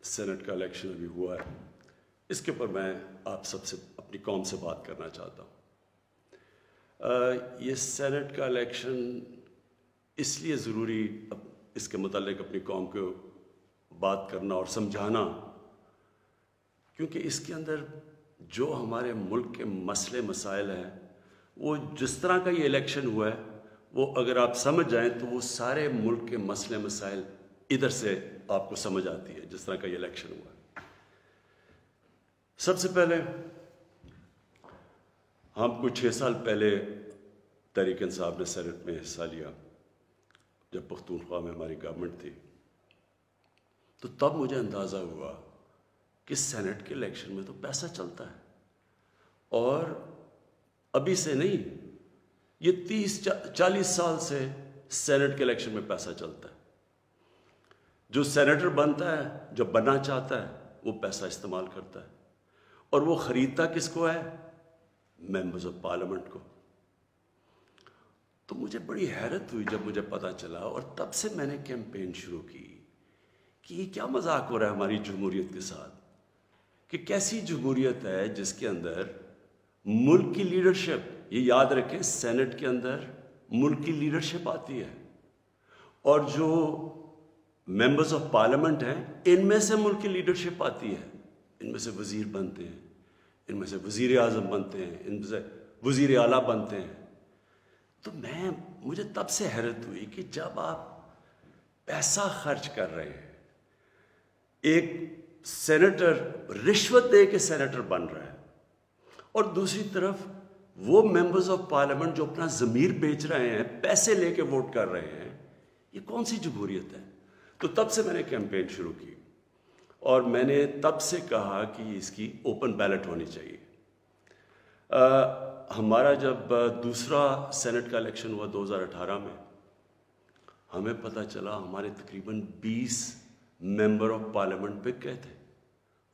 Saint کا election ابھی ہوا ہے، اس کے اوپر میں آپ سب سے اپنی قوم سے بات کرنا چاہتا ہوں۔ یہ سینٹ کا الیکشن اس لیے ضروری اس کے متعلق اپنی قوم کو بات کرنا اور سمجھانا، کیونکہ اس کے اندر جو ہمارے ملک کے مسئلے مسائل ہیں، وہ جس طرح کا یہ الیکشن ہوا ہے، وہ اگر آپ سمجھ جائیں تو وہ سارے ملک کے مسئلے مسائل ادھر سے آپ کو سمجھ آتی ہے جس طرح کا یہ الیکشن ہوا ہے۔ سب سے پہلے ہم کچھ 6 سال پہلے تحریک انصاف نے سینٹ میں حصہ لیا، جب پختونخوا میں ہماری گورنمنٹ تھی، تو تب مجھے اندازہ ہوا کہ سینٹ کے الیکشن میں تو پیسہ چلتا ہے، اور ابھی سے نہیں، یہ 30-40 سال سے سینٹ کے الیکشن میں پیسہ چلتا ہے۔ جو سینیٹر بنتا ہے، جو بننا چاہتا ہے، وہ پیسہ استعمال کرتا ہے، اور وہ خریدتا کس کو ہے؟ ممبرز آف پارلیمنٹ کو۔ تو مجھے بڑی حیرت ہوئی جب مجھے پتا چلا، اور تب سے میں نے کیمپین شروع کی کہ یہ کیا مذاق ہو رہا ہے ہماری جمہوریت کے ساتھ، کہ کیسی جمہوریت ہے جس کے اندر ملک کی لیڈرشپ، یہ یاد رکھیں سینٹ کے اندر ملک کی لیڈرشپ آتی ہے، اور جو ممبرز آف پارلیمنٹ ہیں ان میں سے ملک کی لیڈرشپ آتی ہے، ان میں سے وزیر بنتے ہیں، ان میں سے وزیر اعظم بنتے ہیں، ان میں سے وزیر اعلیٰ بنتے ہیں۔ تو مجھے تب سے حیرت ہوئی کہ جب آپ پیسہ خرچ کر رہے ہیں، ایک سینیٹر رشوت دے کے سینیٹر بن رہا ہے، اور دوسری طرف وہ ممبرز آف پارلیمنٹ جو اپنا ضمیر بیچ رہے ہیں، پیسے لے کے ووٹ کر رہے ہیں، یہ کون سی جمہوریت ہے؟ تو تب سے میں نے کیمپین شروع کی، اور میں نے تب سے کہا کہ اس کی اوپن بیلٹ ہونی چاہیے۔ ہمارا جب دوسرا سینٹ کا الیکشن ہوا 2018 میں، ہمیں پتہ چلا ہمارے تقریباً 20 ممبر آف پارلیمنٹ بک گئے تھے،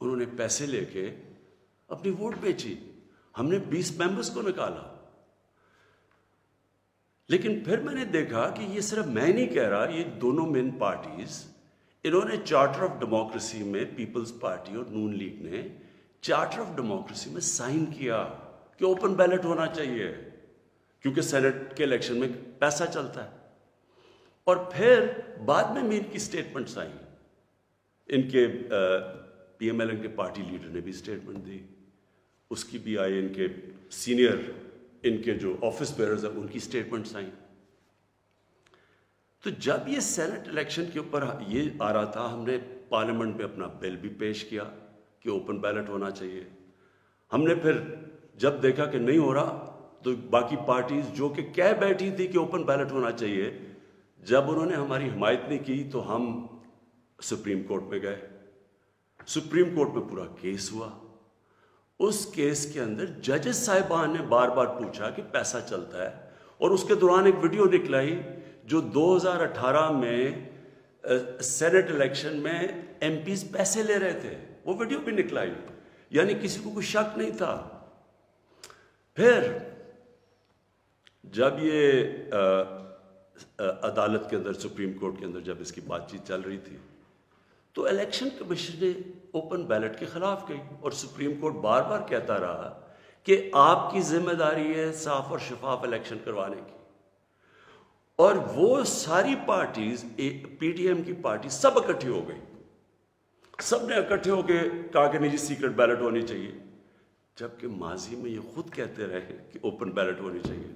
انہوں نے پیسے لے کے اپنی ووٹ بیچی، ہم نے 20 ممبرز کو نکالا۔ لیکن پھر میں نے دیکھا کہ یہ صرف میں نہیں کہہ رہا، یہ دونوں مین پارٹیز، انہوں نے چارٹر آف ڈیموکریسی میں، پیپلز پارٹی اور نون لیگ نے چارٹر آف ڈیموکریسی میں سائن کیا کہ اوپن بیلٹ ہونا چاہیے، کیونکہ سینٹ کے الیکشن میں پیسہ چلتا ہے۔ اور پھر بعد میں ان کی سٹیٹمنٹس آئیں، ان کے پی ایم ایل این کے پارٹی لیڈر نے بھی سٹیٹمنٹ دی، اس کی بھی آئی، ان کے سینئر، ان کے جو آفس بیئرز ہیں ان کی سٹیٹمنٹس آئیں۔ تو جب یہ سینٹ الیکشن کے اوپر یہ آ رہا تھا، ہم نے پارلیمنٹ میں اپنا بل بھی پیش کیا کہ اوپن بیلٹ ہونا چاہیے۔ ہم نے پھر جب دیکھا کہ نہیں ہو رہا، تو باقی پارٹیز جو کہ کہہ بیٹھی تھی کہ اوپن بیلٹ ہونا چاہیے، جب انہوں نے ہماری حمایت نہیں کی تو ہم سپریم کورٹ میں گئے۔ سپریم کورٹ میں پورا کیس ہوا، اس کیس کے اندر ججز صاحبان نے بار بار پوچھا کہ پیسہ چلتا ہے، اور اس کے دوران ایک ویڈیو نکلائی جو 2018 میں سینٹ الیکشن میں ایم پیز پیسے لے رہے تھے، وہ ویڈیو بھی نکلائی، یعنی کسی کو کوئی شک نہیں تھا۔ پھر جب یہ عدالت کے اندر، سپریم کورٹ کے اندر جب اس کی بات چیت چل رہی تھی، تو الیکشن کمیشن نے اوپن بیلٹ کے خلاف گئی، اور سپریم کورٹ بار بار کہتا رہا کہ آپ کی ذمہ داری ہے صاف اور شفاف الیکشن کروانے کی۔ اور وہ ساری پارٹیز، پی ٹی ایم کی پارٹی سب اکٹھی ہو گئی، سب نے اکٹھے ہو کے کہا کہ نہیں جی سیکرٹ بیلٹ ہونی چاہیے، جبکہ ماضی میں یہ خود کہتے رہے کہ اوپن بیلٹ ہونی چاہیے۔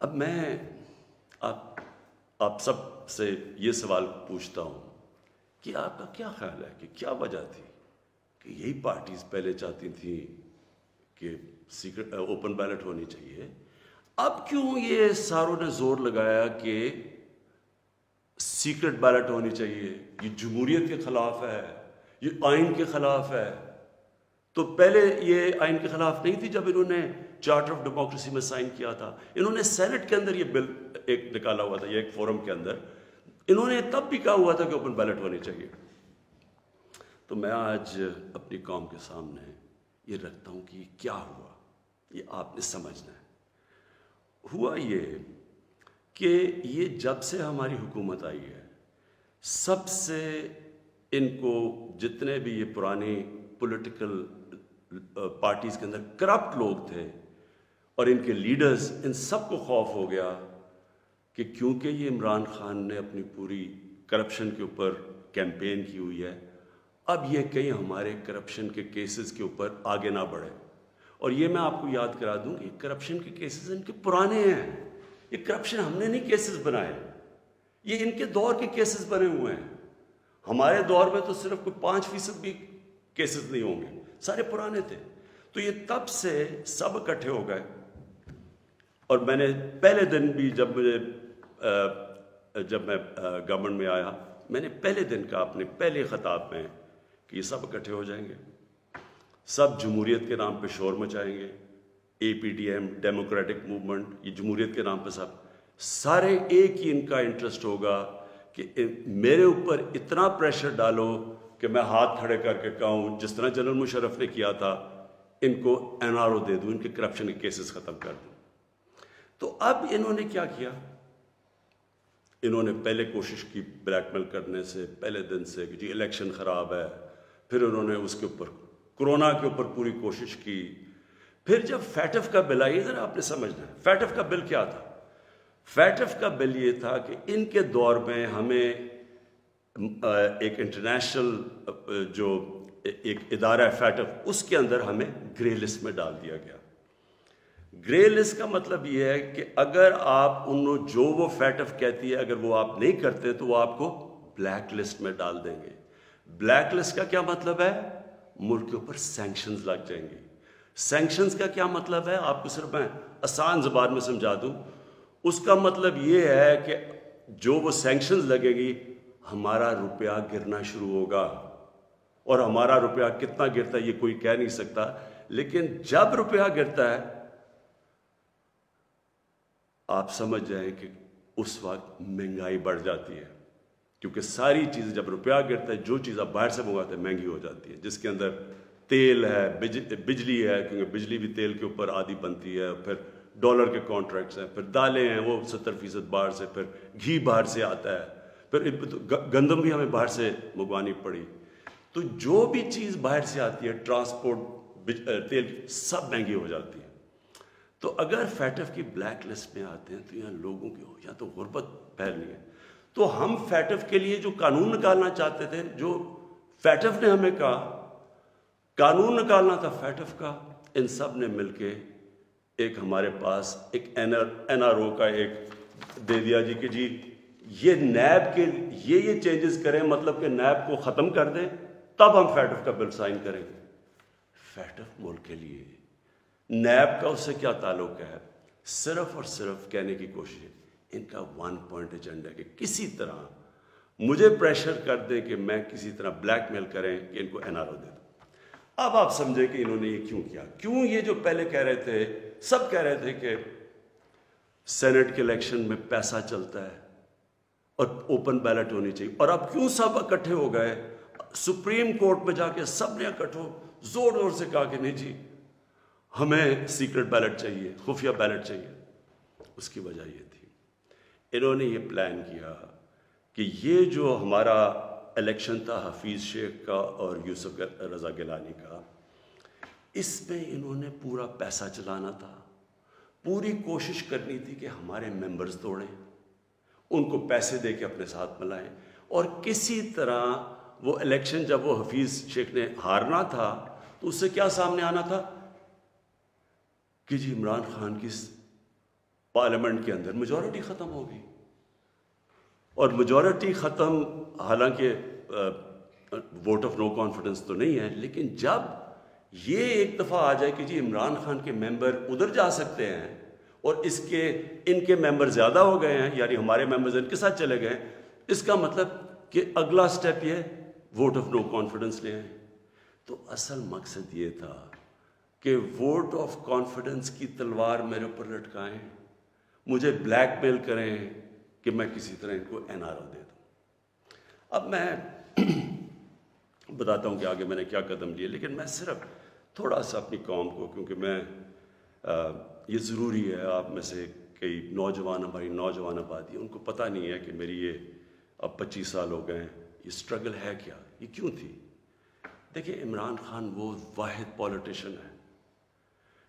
اب میں آپ سب سے یہ سوال پوچھتا ہوں کہ آپ کا کیا خیال ہے کہ کیا وجہ تھی کہ یہی پارٹیز پہلے چاہتی تھیں کہ سیکرٹ اوپن بیلٹ ہونی چاہیے، اب کیوں یہ ساروں نے زور لگایا کہ سیکرٹ بیلٹ ہونی چاہیے؟ یہ جمہوریت کے خلاف ہے، یہ آئین کے خلاف ہے۔ تو پہلے یہ آئین کے خلاف نہیں تھی جب انہوں نے چارٹر آف ڈیموکریسی میں سائن کیا تھا، انہوں نے سینٹ کے اندر یہ بل ایک نکالا ہوا تھا، یہ ایک فورم کے اندر انہوں نے تب بھی کہا ہوا تھا کہ اوپن بیلٹ ہونی چاہیے۔ تو میں آج اپنی قوم کے سامنے یہ رکھتا ہوں کہ یہ کیا ہوا، یہ آپ نے سمجھنا ہے۔ ہوا یہ کہ یہ جب سے ہماری حکومت آئی ہے، سب سے ان کو جتنے بھی یہ پرانی پولیٹیکل پارٹیز کے اندر کرپٹ لوگ تھے اور ان کے لیڈرز، ان سب کو خوف ہو گیا کہ کیونکہ یہ عمران خان نے اپنی پوری کرپشن کے اوپر کیمپین کی ہوئی ہے، اب یہ کہیں ہمارے کرپشن کے کیسز کے اوپر آگے نہ بڑھے۔ اور یہ میں آپ کو یاد کرا دوں کہ کرپشن کے کیسز ان کے پرانے ہیں، یہ کرپشن ہم نے نہیں کیسز بنائے، یہ ان کے دور کے کیسز بنے ہوئے ہیں۔ ہمارے دور میں تو صرف کوئی 5% بھی کیسز نہیں ہوں گے، سارے پرانے تھے۔ تو یہ تب سے سب اکٹھے ہو گئے، اور میں نے پہلے دن بھی جب میں گورنمنٹ میں آیا، میں نے پہلے دن کہا اپنے پہلے خطاب میں کہ یہ سب اکٹھے ہو جائیں گے، سب جمہوریت کے نام پہ شور مچائیں گے، APDM ڈیموکریٹک موومنٹ، یہ جمہوریت کے نام پہ سارے ایک ہی ان کا انٹرسٹ ہوگا کہ میرے اوپر اتنا پریشر ڈالو کہ میں ہاتھ کھڑے کر کے کہوں جس طرح جنرل مشرف نے کیا تھا، ان کو NRO دے دوں، ان کے کرپشن کے کیسز ختم کر دوں۔ تو اب انہوں نے کیا کیا؟ انہوں نے پہلے کوشش کی بلیک میل کرنے سے پہلے دن سے کہ جی الیکشن خراب ہے، پھر انہوں نے اس کے اوپر کرونا کے اوپر پوری کوشش کی، پھر جب فیٹف کا بل آئی، ذرا آپ نے سمجھنا ہے فیٹف کا بل کیا تھا۔ فیٹف کا بل یہ تھا کہ ان کے دور میں ہمیں ایک انٹرنیشنل جو ایک ادارہ ہے فیٹف، اس کے اندر ہمیں گرے لسٹ میں ڈال دیا گیا۔ گرے لسٹ کا مطلب یہ ہے کہ اگر آپ جو وہ فیٹف کہتی ہے اگر وہ آپ نہیں کرتے تو وہ آپ کو بلیک لسٹ میں ڈال دیں گے۔ بلیک لسٹ کا کیا مطلب ہے؟ ملک کے اوپر سینکشنز لگ جائیں گے۔ سینکشنز کا کیا مطلب ہے؟ آپ کو صرف میں آسان زبان میں سمجھا دوں، اس کا مطلب یہ ہے کہ جو وہ سینکشنز لگے گی، ہمارا روپیہ گرنا شروع ہوگا، اور ہمارا روپیہ کتنا گرتا ہے یہ کوئی کہہ نہیں سکتا، لیکن جب روپیہ گرتا ہے آپ سمجھ جائیں کہ اس وقت مہنگائی بڑھ جاتی ہے، کیونکہ ساری چیزیں جب روپیہ گرتا ہے، جو چیز آپ باہر سے منگواتے ہیں مہنگی ہو جاتی ہے، جس کے اندر تیل ہے، بجلی ہے، کیونکہ بجلی بھی تیل کے اوپر آدھی بنتی ہے، پھر ڈالر کے کانٹریکٹس ہیں، پھر دالیں ہیں وہ 70% باہر سے، پھر گھی باہر سے آتا ہے، پھر گندم بھی ہمیں باہر سے منگوانی پڑی۔ تو جو بھی چیز باہر سے آتی ہے، ٹرانسپورٹ، تیل، سب مہنگی ہو جاتی ہے۔ تو اگر فیٹف کی بلیک لسٹ میں آتے ہیں تو یہاں لوگوں کی یا تو غربت پھیلنی ہے۔ تو ہم فیٹف کے لیے جو قانون نکالنا چاہتے تھے، جو فیٹف نے ہمیں کہا قانون نکالنا تھا فیٹف کا، ان سب نے مل کے ایک ہمارے پاس ایک NRO کا ایک دے دیا جی کہ جی یہ نیب کے یہ چینجز کریں، مطلب کہ نیب کو ختم کر دیں، تب ہم فیٹف کا بل سائن کریں گے۔ فیٹف ملک کے لیے، نیب کا اس سے کیا تعلق ہے؟ صرف اور صرف کہنے کی کوشش ہے، ان کا 1 پوائنٹ ایجنڈا ہے کہ کسی طرح مجھے پریشر کر دیں کہ میں کسی طرح بلیک میل کریں کہ ان کو NRO دے دوں۔ اب آپ سمجھیں کہ انہوں نے یہ کیوں کیا؟ کیوں یہ جو پہلے کہہ رہے تھے، سب کہہ رہے تھے کہ سینٹ کے الیکشن میں پیسہ چلتا ہے اور اوپن بیلٹ ہونی چاہیے، اور اب کیوں سب اکٹھے ہو گئے؟ سپریم کورٹ میں جا کے سب نے اکٹھے زور زور سے کہا کہ نہیں جی ہمیں سیکرٹ بیلٹ چاہیے، خفیہ بیلٹ چاہیے۔ اس کی وجہ یہ تھی، انہوں نے یہ پلان کیا کہ یہ جو ہمارا الیکشن تھا حفیظ شیخ کا اور یوسف رضا گیلانی کا، اس میں انہوں نے پورا پیسہ چلانا تھا، پوری کوشش کرنی تھی کہ ہمارے ممبرز توڑیں، ان کو پیسے دے کے اپنے ساتھ ملائیں، اور کسی طرح وہ الیکشن جب وہ حفیظ شیخ نے ہارنا تھا تو اس سے کیا سامنے آنا تھا کہ جی عمران خان کی پارلیمنٹ کے اندر میجورٹی ختم ہو گئی، اور میجورٹی ختم حالانکہ ووٹ آف نو کانفیڈنس تو نہیں ہے، لیکن جب یہ ایک دفعہ آ جائے کہ جی عمران خان کے ممبر ادھر جا سکتے ہیں اور ان کے ممبر زیادہ ہو گئے ہیں، یعنی ہمارے ممبرز ان کے ساتھ چلے گئے، اس کا مطلب کہ اگلا سٹیپ یہ ووٹ آف نو کانفیڈنس لے آئیں۔ تو اصل مقصد یہ تھا کہ ووٹ آف کانفیڈنس کی تلوار میرے اوپر لٹکائیں، مجھے بلیک میل کریں کہ میں کسی طرح ان کو NRO دے دوں۔ اب میں بتاتا ہوں کہ آگے میں نے کیا قدم لیے، لیکن میں صرف تھوڑا سا اپنی قوم کو، کیونکہ میں یہ ضروری ہے، آپ میں سے کئی نوجوان، ہماری نوجوان آبادی، ان کو پتہ نہیں ہے کہ میری یہ اب 25 سال ہو گئے ہیں یہ سٹرگل ہے کیا، یہ کیوں تھی؟ دیکھیں، عمران خان وہ واحد پولیٹیشین ہے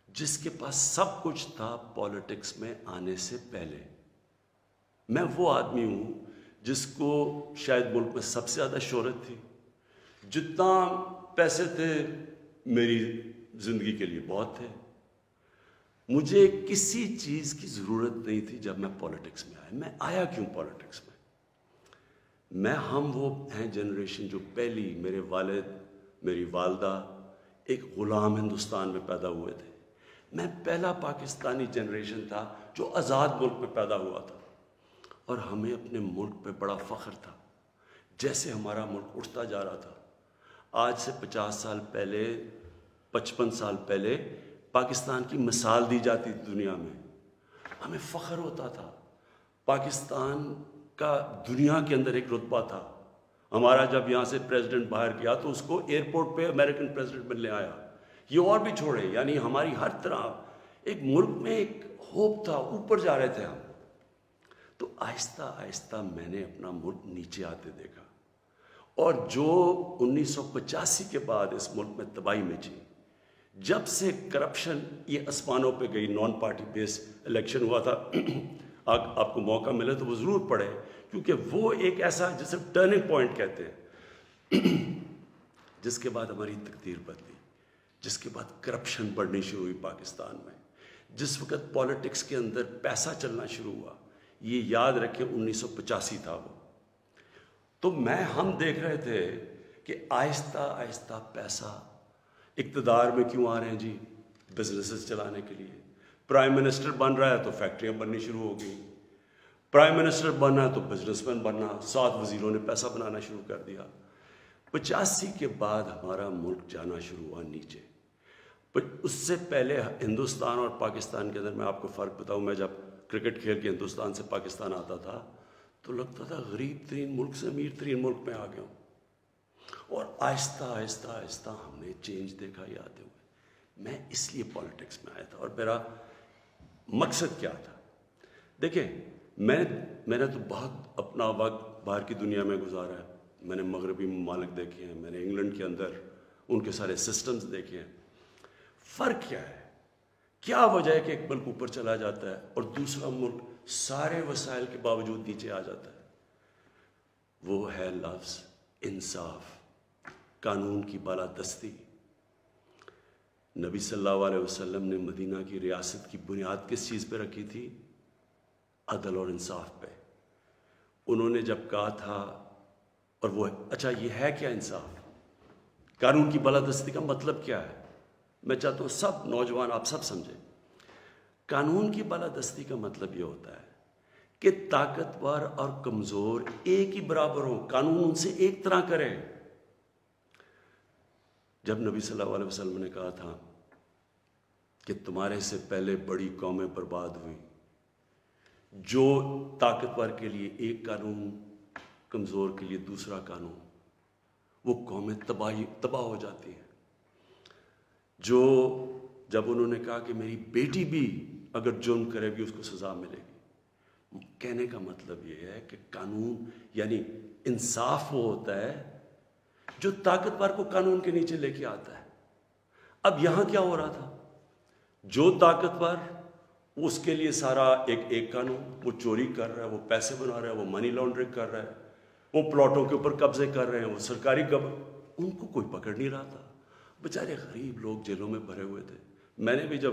جس کے پاس سب کچھ تھا پولیٹکس میں آنے سے پہلے۔ میں وہ آدمی ہوں جس کو شاید ملک میں سب سے زیادہ شہرت تھی، جتنا پیسے تھے میری زندگی کے لیے بہت تھے، مجھے کسی چیز کی ضرورت نہیں تھی جب میں پولیٹکس میں آیا۔ میں آیا کیوں پولیٹکس میں؟ ہم وہ ہیں جنریشن جو پہلی، میرے والد، میری والدہ ایک غلام ہندوستان میں پیدا ہوئے تھے۔ میں پہلا پاکستانی جنریشن تھا جو آزاد ملک میں پیدا ہوا تھا، اور ہمیں اپنے ملک پہ بڑا فخر تھا۔ جیسے ہمارا ملک اٹھتا جا رہا تھا، آج سے 50 سال پہلے، 55 سال پہلے پاکستان کی مثال دی جاتی تھی دنیا میں، ہمیں فخر ہوتا تھا۔ پاکستان کا دنیا کے اندر ایک رتبہ تھا۔ ہمارا جب یہاں سے پریزیڈنٹ باہر گیا تو اس کو ایئرپورٹ پہ امریکن پریزیڈنٹ ملنے آیا۔ یہ اور بھی چھوڑے، یعنی ہماری ہر طرح ایک ملک میں ایک ہوپ تھا، اوپر جا رہے تھے ہم۔ تو آہستہ آہستہ میں نے اپنا ملک نیچے آتے دیکھا، اور جو 1985 کے بعد اس ملک میں تباہی مچی، جب سے کرپشن یہ آسمانوں پہ گئی، نان پارٹی بیس الیکشن ہوا تھا، آپ کو موقع ملے تو وہ ضرور پڑھے، کیونکہ وہ ایک ایسا جسے ٹرننگ پوائنٹ کہتے ہیں، جس کے بعد ہماری تقدیر بدلی، جس کے بعد کرپشن بڑھنی شروع ہوئی پاکستان میں، جس وقت پولیٹکس کے اندر پیسہ چلنا شروع ہوا۔ یہ یاد رکھیں 1985 تھا وہ۔ تو ہم دیکھ رہے تھے کہ آہستہ آہستہ پیسہ اقتدار میں کیوں آ رہے ہیں جی؟ بزنسز چلانے کے لیے۔ پرائم منسٹر بن رہا ہے تو فیکٹریاں بننی شروع ہو گئی، پرائم منسٹر بننا ہے تو بزنس مین بننا، 7 وزیروں نے پیسہ بنانا شروع کر دیا۔ 85 کے بعد ہمارا ملک جانا شروع ہوا نیچے۔ اس سے پہلے ہندوستان اور پاکستان کے اندر میں آپ کو فرق بتاؤں، میں جب کرکٹ کھیل کے ہندوستان سے پاکستان آتا تھا تو لگتا تھا غریب ترین ملک سے امیر ترین ملک میں آ گیا ہوں، اور آہستہ آہستہ آہستہ ہم نے چینج دیکھا یہ آتے ہوئے۔ میں اس لیے پولیٹکس میں آیا تھا، اور میرا مقصد کیا تھا؟ دیکھیں، میں نے تو بہت اپنا وقت باہر کی دنیا میں گزارا ہے۔ میں نے مغربی ممالک دیکھے ہیں، میں نے انگلینڈ کے اندر ان کے سارے سسٹمز دیکھے ہیں۔ فرق کیا ہے؟ کیا وجہ ہے کہ ایک ملک اوپر چلا جاتا ہے اور دوسرا ملک سارے وسائل کے باوجود نیچے آ جاتا ہے؟ وہ ہے لفظ انصاف، قانون کی بالادستی۔ نبی صلی اللہ علیہ وسلم نے مدینہ کی ریاست کی بنیاد کس چیز پہ رکھی تھی؟ عدل اور انصاف پہ۔ انہوں نے جب کہا تھا، اور وہ اچھا یہ ہے کیا انصاف؟ قانون کی بالادستی کا مطلب کیا ہے؟ میں چاہتا ہوں سب نوجوان آپ سب سمجھیں۔ قانون کی بالادستی کا مطلب یہ ہوتا ہے کہ طاقتور اور کمزور ایک ہی برابر ہوں، قانون ان سے ایک طرح کرے۔ جب نبی صلی اللہ علیہ وسلم نے کہا تھا کہ تمہارے سے پہلے بڑی قومیں برباد ہوئی، جو طاقتور کے لیے ایک قانون، کمزور کے لیے دوسرا قانون، وہ قومیں تباہ ہو جاتی ہیں۔ جو جب انہوں نے کہا کہ میری بیٹی بھی اگر جرم کرے گی اس کو سزا ملے گی، کہنے کا مطلب یہ ہے کہ قانون یعنی انصاف وہ ہوتا ہے جو طاقتور کو قانون کے نیچے لے کے آتا ہے۔ اب یہاں کیا ہو رہا تھا؟ جو طاقتور، اس کے لیے سارا ایک قانون، وہ چوری کر رہا ہے، وہ پیسے بنا رہا ہے، وہ منی لانڈرنگ کر رہا ہے، وہ پلاٹوں کے اوپر قبضے کر رہے ہیں، وہ سرکاری ان کو کوئی پکڑ نہیں رہا تھا۔ بیچارے غریب لوگ جیلوں میں بھرے ہوئے تھے۔ میں نے بھی جب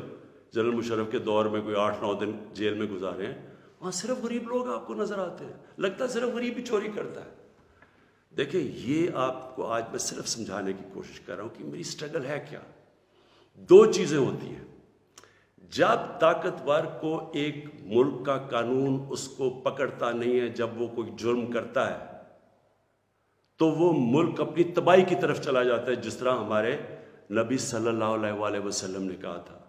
جنرل مشرف کے دور میں کوئی 8-9 دن جیل میں گزارے ہیں، وہاں صرف غریب لوگ آپ کو نظر آتے ہیں، لگتا ہے صرف غریب ہی چوری کرتا ہے۔ دیکھیں، یہ آپ کو آج میں صرف سمجھانے کی کوشش کر رہا ہوں کہ میری سٹرگل ہے کیا۔ 2 چیزیں ہوتی ہیں۔ جب طاقتور کو ایک ملک کا قانون اس کو پکڑتا نہیں ہے، جب وہ کوئی جرم کرتا ہے تو وہ ملک اپنی تباہی کی طرف چلا جاتا ہے، جس طرح ہمارے نبی صلی اللہ علیہ وسلم نے کہا تھا